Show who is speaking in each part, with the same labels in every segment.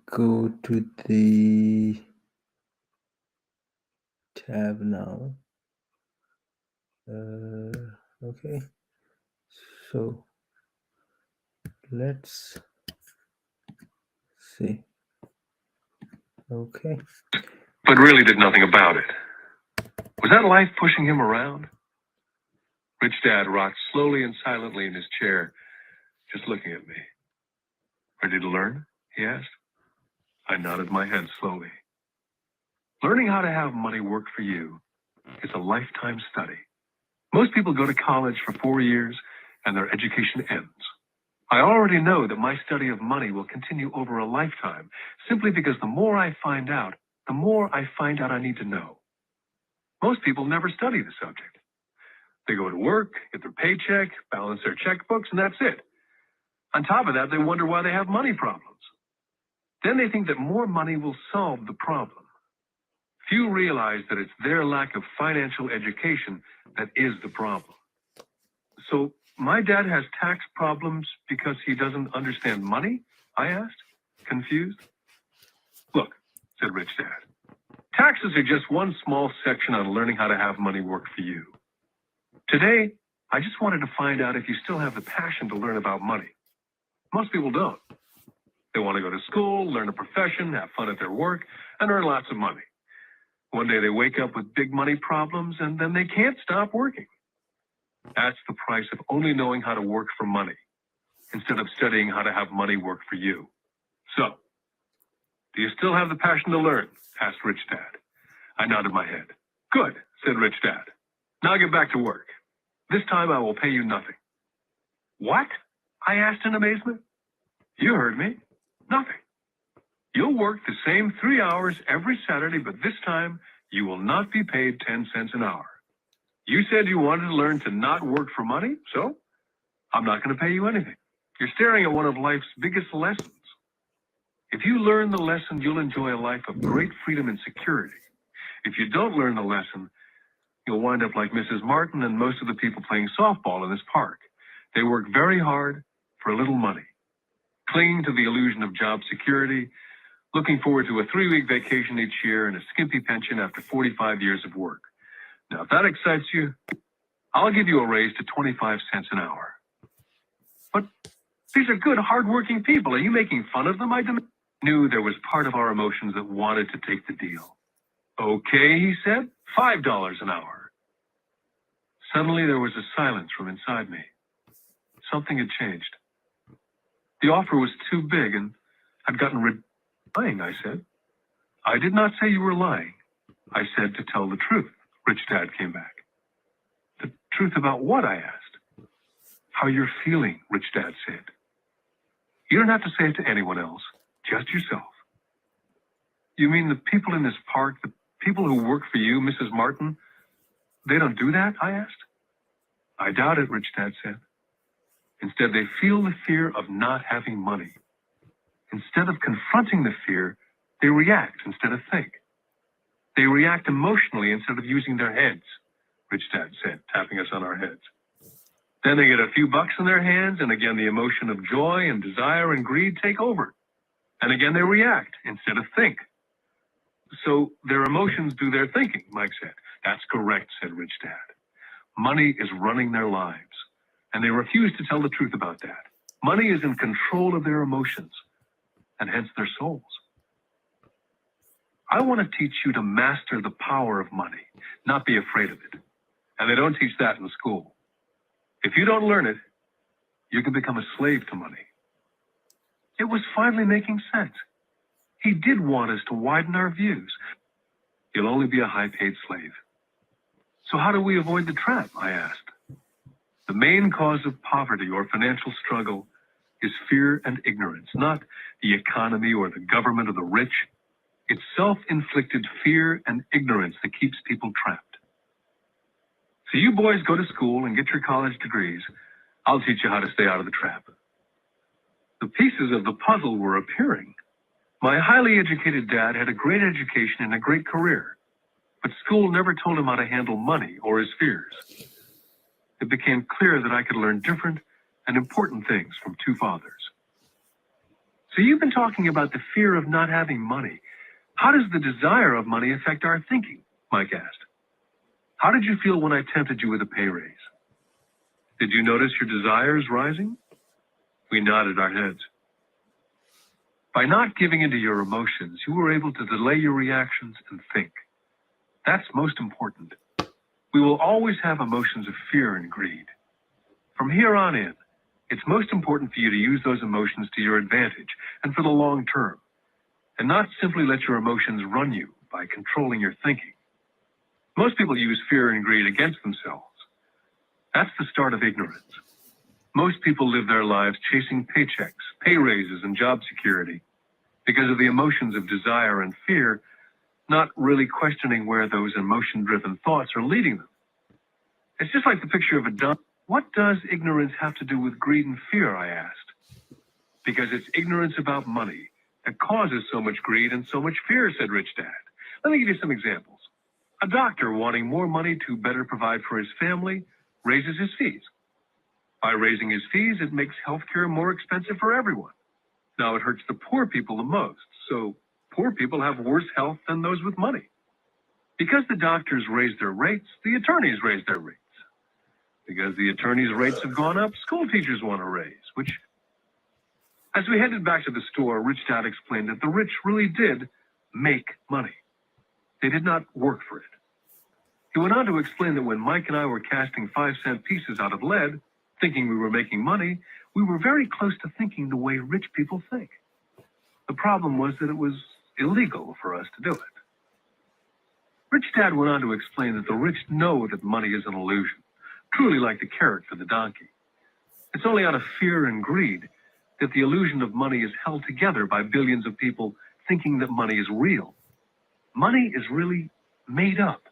Speaker 1: Go to the tab now. Okay, so let's see. Okay.
Speaker 2: But really did nothing about it. Was that life pushing him around? Rich Dad rocked slowly and silently in his chair, just looking at me. Ready to learn? He asked. I nodded my head slowly. Learning how to have money work for you is a lifetime study. Most people go to college for 4 years and their education ends. I already know that my study of money will continue over a lifetime, simply because the more I find out, the more I find out I need to know. Most people never study the subject. They go to work, get their paycheck, balance their checkbooks, and that's it. On top of that, they wonder why they have money problems. Then they think that more money will solve the problem. Few realize that it's their lack of financial education that is the problem. So, my dad has tax problems because he doesn't understand money? I asked, confused. Look, said Rich Dad, taxes are just one small section on learning how to have money work for you. Today, I just wanted to find out if you still have the passion to learn about money. Most people don't. They want to go to school, learn a profession, have fun at their work, and earn lots of money. One day they wake up with big money problems, and then they can't stop working. That's the price of only knowing how to work for money, instead of studying how to have money work for you. So, do you still have the passion to learn? Asked Rich Dad. I nodded my head. Good, said Rich Dad. Now get back to work. This time I will pay you nothing. What? I asked in amazement. You heard me. Nothing. You'll work the same 3 hours every Saturday, but this time you will not be paid 10 cents an hour. You said you wanted to learn to not work for money, so I'm not going to pay you anything. You're staring at one of life's biggest lessons. If you learn the lesson, you'll enjoy a life of great freedom and security. If you don't learn the lesson, you'll wind up like Mrs. Martin and most of the people playing softball in this park. They work very hard for a little money, clinging to the illusion of job security, looking forward to a 3-week vacation each year and a skimpy pension after 45 years of work. Now, if that excites you, I'll give you a raise to 25 cents an hour. But these are good, hardworking people. Are you making fun of them? I knew there was part of our emotions that wanted to take the deal. Okay, he said, $5 an hour. Suddenly there was a silence from inside me. Something had changed. The offer was too big and I'd gotten lying, I said. I did not say you were lying. I said to tell the truth. Rich Dad came back. The truth about what? I asked. How you're feeling, Rich Dad said. You don't have to say it to anyone else, just yourself. You mean the people in this park, the people who work for you, Mrs. Martin, they don't do that? I asked. I doubt it, Rich Dad said. Instead, they feel the fear of not having money. Instead of confronting the fear, they react instead of think. They react emotionally instead of using their heads, Rich Dad said, tapping us on our heads. Then they get a few bucks in their hands, and again the emotion of joy and desire and greed take over. And again they react instead of think. So their emotions do their thinking, Mike said. That's correct, said Rich Dad. Money is running their lives, and they refuse to tell the truth about that. Money is in control of their emotions, and hence their souls. I want to teach you to master the power of money, not be afraid of it. And they don't teach that in school. If you don't learn it, you can become a slave to money. It was finally making sense. He did want us to widen our views. You'll only be a high-paid slave. So how do we avoid the trap? I asked. The main cause of poverty or financial struggle is fear and ignorance, not the economy or the government or the rich. It's self-inflicted fear and ignorance that keeps people trapped. So you boys go to school and get your college degrees. I'll teach you how to stay out of the trap. The pieces of the puzzle were appearing. My highly educated dad had a great education and a great career, but school never told him how to handle money or his fears. It became clear that I could learn different and important things from two fathers. So you've been talking about the fear of not having money. How does the desire of money affect our thinking? Mike asked. How did you feel when I tempted you with a pay raise? Did you notice your desires rising? We nodded our heads. By not giving into your emotions, you were able to delay your reactions and think. That's most important. We will always have emotions of fear and greed. From here on in, it's most important for you to use those emotions to your advantage and for the long term, and not simply let your emotions run you by controlling your thinking. Most people use fear and greed against themselves. That's the start of ignorance. Most people live their lives chasing paychecks, pay raises, and job security because of the emotions of desire and fear, not really questioning where those emotion-driven thoughts are leading them. It's just like the picture of a donkey. What does ignorance have to do with greed and fear, I asked. Because it's ignorance about money that causes so much greed and so much fear, said Rich Dad. Let me give you some examples. A doctor wanting more money to better provide for his family raises his fees. By raising his fees, it makes healthcare more expensive for everyone. Now it hurts the poor people the most, so poor people have worse health than those with money. Because the doctors raise their rates, the attorneys raise their rates. Because the attorneys' rates have gone up, school teachers want a raise, which... As we headed back to the store, Rich Dad explained that the rich really did make money. They did not work for it. He went on to explain that when Mike and I were casting 5-cent pieces out of lead, thinking we were making money, we were very close to thinking the way rich people think. The problem was that it was illegal for us to do it. Rich Dad went on to explain that the rich know that money is an illusion, truly like the carrot for the donkey. It's only out of fear and greed that the illusion of money is held together by billions of people thinking that money is real. Money is really made up.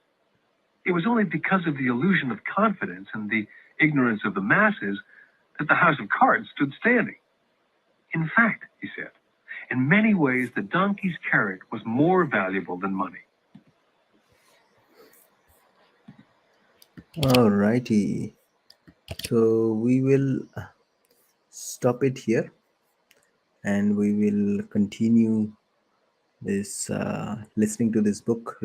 Speaker 2: It was only because of the illusion of confidence and the ignorance of the masses that the house of cards stood standing. In fact, he said, in many ways, the donkey's carrot was more valuable than money.
Speaker 1: Alrighty. So we will stop it here, and we will continue this listening to this book